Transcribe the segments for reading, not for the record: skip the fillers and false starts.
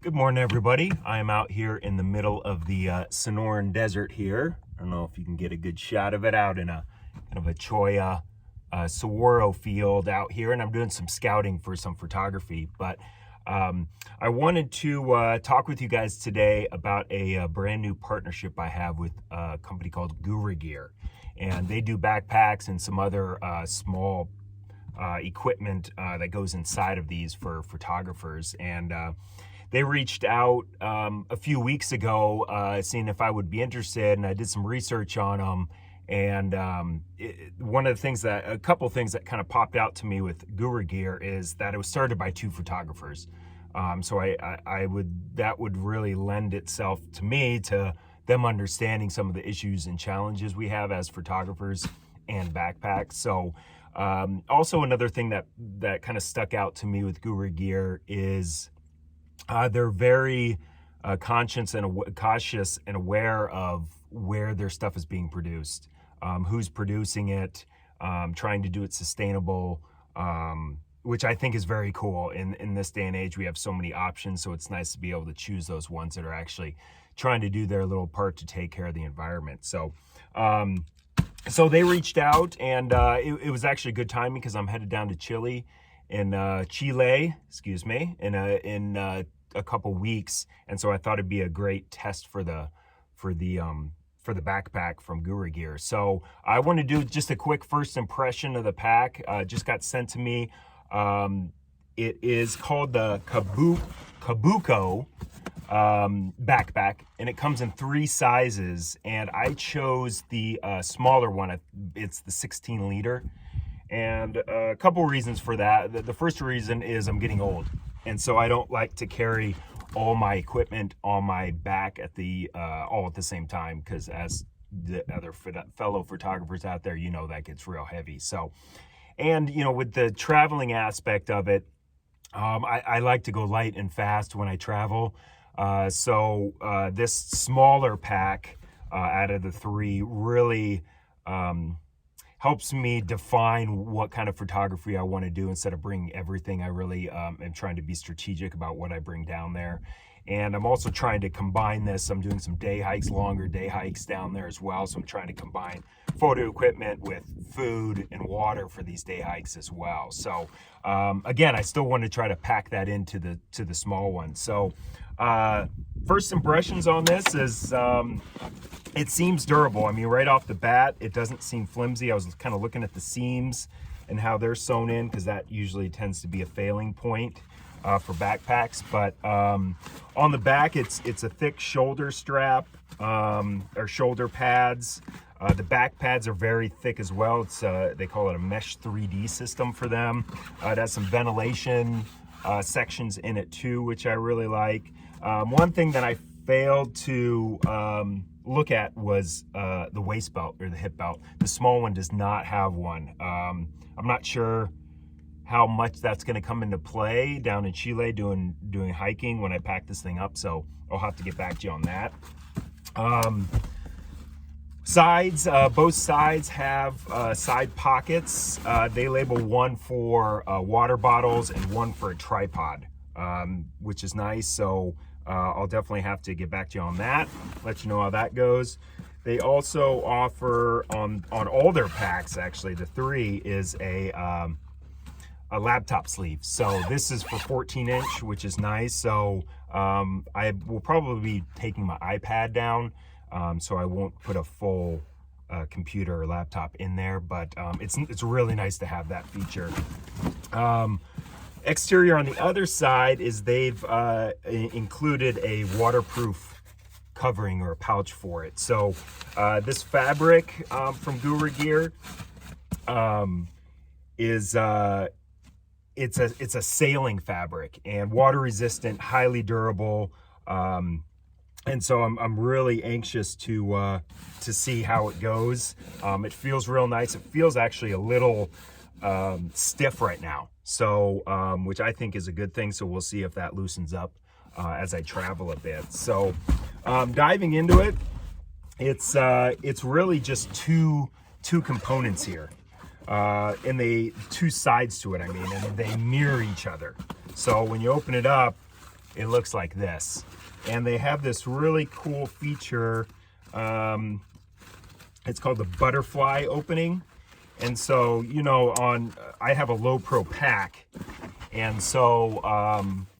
Good morning, everybody. I am out here in the middle of the Sonoran desert here. I don't know if you can get a good shot of it out in a kind of a cholla saguaro field out here, and I'm doing some scouting for some photography. But I wanted to talk with you guys today about a brand new partnership I have with a company called Gura Gear, and they do backpacks and some other small equipment that goes inside of these for photographers. And they reached out a few weeks ago seeing if I would be interested, and I did some research on them. And a couple things that kind of popped out to me with Gura Gear is that it was started by two photographers. So that would really lend itself to me to them understanding some of the issues and challenges we have as photographers and backpacks. So also another thing that kind of stuck out to me with Gura Gear is they're very cautious and aware of where their stuff is being produced, who's producing it, trying to do it sustainable, which I think is very cool. In this day and age, we have so many options, so it's nice to be able to choose those ones that are actually trying to do their little part to take care of the environment. So they reached out, and it was actually good timing because I'm headed down to Chile in a couple weeks, and so I thought it'd be a great test for the backpack from Gura Gear. So I want to do just a quick first impression of the pack. Just got sent to me. It is called the Kiboko backpack, and it comes in 3 sizes, and I chose the smaller one. It's the 16 liter, and a couple reasons for that. The first reason is I'm getting old, and so I don't like to carry all my equipment on my back all at the same time, because as the other fellow photographers out there, that gets real heavy. So, and with the traveling aspect of it, I like to go light and fast when I travel. So this smaller pack out of the 3 really helps me define what kind of photography I want to do instead of bringing everything. I really am trying to be strategic about what I bring down there. And I'm also trying to combine this. I'm doing some day hikes, longer day hikes down there as well. So I'm trying to combine photo equipment with food and water for these day hikes as well. So again, I still want to try to pack that into the small one. So first impressions on this is it seems durable. I mean, right off the bat, it doesn't seem flimsy. I was kind of looking at the seams and how they're sewn in, because that usually tends to be a failing point for backpacks. But on the back, it's a thick shoulder strap or shoulder pads. The back pads are very thick as well. It's they call it a mesh 3D system for them. It has some ventilation sections in it too, which I really like. One thing that I failed to look at was the waist belt or the hip belt. The small one does not have one. I'm not sure how much that's going to come into play down in Chile doing hiking when I pack this thing up, so I'll have to get back to you on that. Sides, both sides have side pockets. They label one for water bottles and one for a tripod, which is nice. So I'll definitely have to get back to you on that, let you know how that goes. They also offer on all their packs, actually, the 3 is a laptop sleeve. So this is for 14-inch, which is nice. So I will probably be taking my iPad down, so I won't put a full computer or laptop in there, but it's really nice to have that feature. Exterior on the other side is they've included a waterproof covering or a pouch for it. So this fabric from Gura Gear is it's a sailing fabric and water resistant, highly durable. And so I'm really anxious to see how it goes. It feels real nice. It feels actually a little stiff right now, so which I think is a good thing. So we'll see if that loosens up as I travel a bit. So diving into it, it's really just two components here, and they 2 sides to it. I mean, and they mirror each other. So when you open it up, it looks like this. And they have this really cool feature. It's called the butterfly opening. And so, you know, I have a low pro pack. And so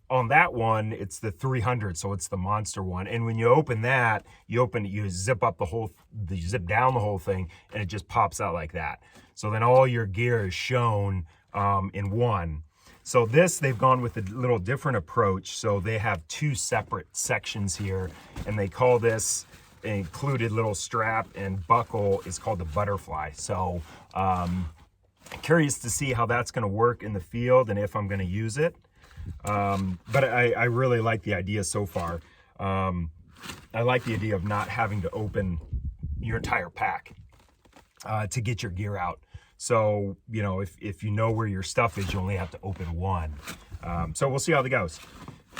on that one, it's the 300, so it's the monster one. And when you open that, you zip up you zip down the whole thing, and it just pops out like that. So then all your gear is shown in one. So they've gone with a little different approach. So they have two separate sections here, and they call this included little strap and buckle is called the butterfly. So curious to see how that's going to work in the field and if I'm going to use it. But I really like the idea so far. I like the idea of not having to open your entire pack to get your gear out. So, you know, if you know where your stuff is, you only have to open one. So we'll see how that goes.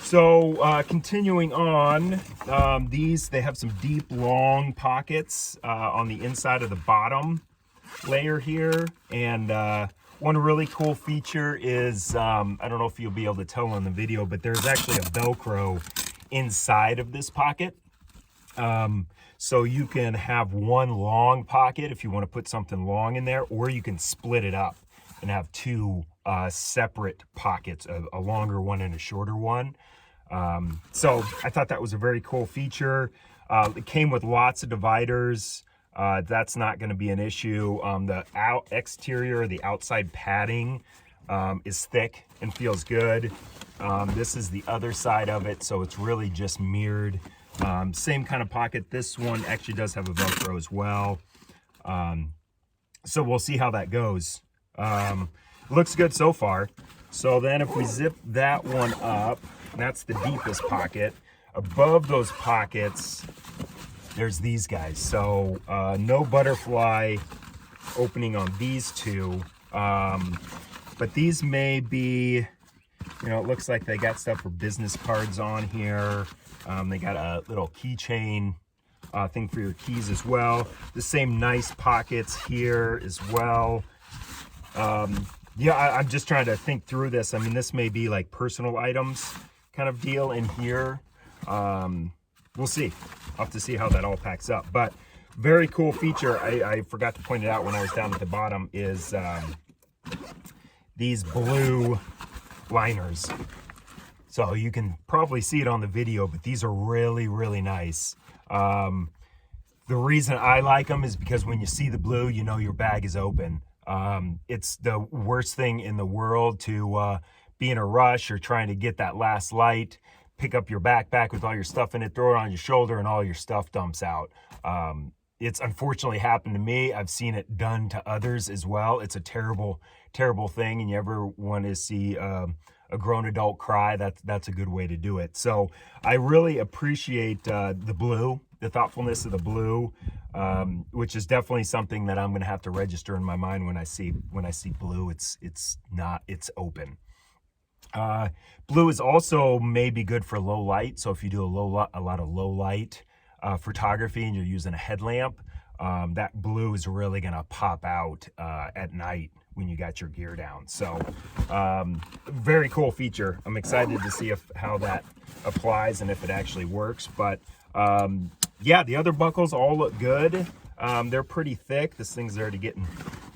So continuing on, they have some deep, long pockets on the inside of the bottom layer here. And one really cool feature is, I don't know if you'll be able to tell on the video, but there's actually a Velcro inside of this pocket. So you can have one long pocket if you want to put something long in there, or you can split it up and have two separate pockets, a longer one and a shorter one. So I thought that was a very cool feature. It came with lots of dividers. That's not going to be an issue. The exterior, the outside padding is thick and feels good. This is the other side of it, so it's really just mirrored. Same kind of pocket. This one actually does have a Velcro as well. So we'll see how that goes. Looks good so far. So then if we zip that one up, that's the deepest pocket. Above those pockets, there's these guys. So no butterfly opening on these two. But these may be, you know, it looks like they got stuff for business cards on here. They got a little keychain thing for your keys as well. The same nice pockets here as well. Yeah, I'm just trying to think through this. I mean, this may be like personal items kind of deal in here. We'll see. I'll have to see how that all packs up. But very cool feature. I forgot to point it out when I was down at the bottom is these blue liners. So you can probably see it on the video, but these are really, really nice. The reason I like them is because when you see the blue, you know your bag is open. It's the worst thing in the world to be in a rush or trying to get that last light, pick up your backpack with all your stuff in it, throw it on your shoulder, and all your stuff dumps out. It's unfortunately happened to me. I've seen it done to others as well. It's a terrible, terrible thing, and you ever want to see a grown adult cry, that's a good way to do it. So I really appreciate the blue, the thoughtfulness of the blue, which is definitely something that I'm going to have to register in my mind when I see blue. It's open. Blue is also maybe good for low light. So if you do a lot of low light photography and you're using a headlamp, that blue is really going to pop out at night when you got your gear down. So very cool feature. I'm excited to see how that applies and if it actually works. But yeah, the other buckles all look good. They're pretty thick. This thing's already getting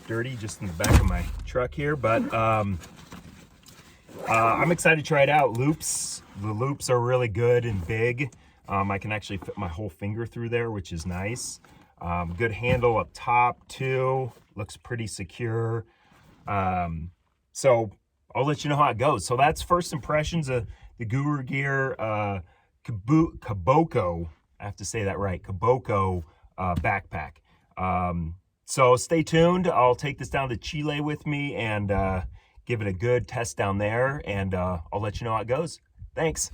dirty just in the back of my truck here, but I'm excited to try it out. Loops, the loops are really good and big. I can actually fit my whole finger through there, which is nice. Good handle up top too. Looks pretty secure. So I'll let you know how it goes. So that's first impressions of the GuraGear Kiboko, I have to say that right, Kiboko backpack. So stay tuned. I'll take this down to Chile with me and give it a good test down there, and I'll let you know how it goes. Thanks.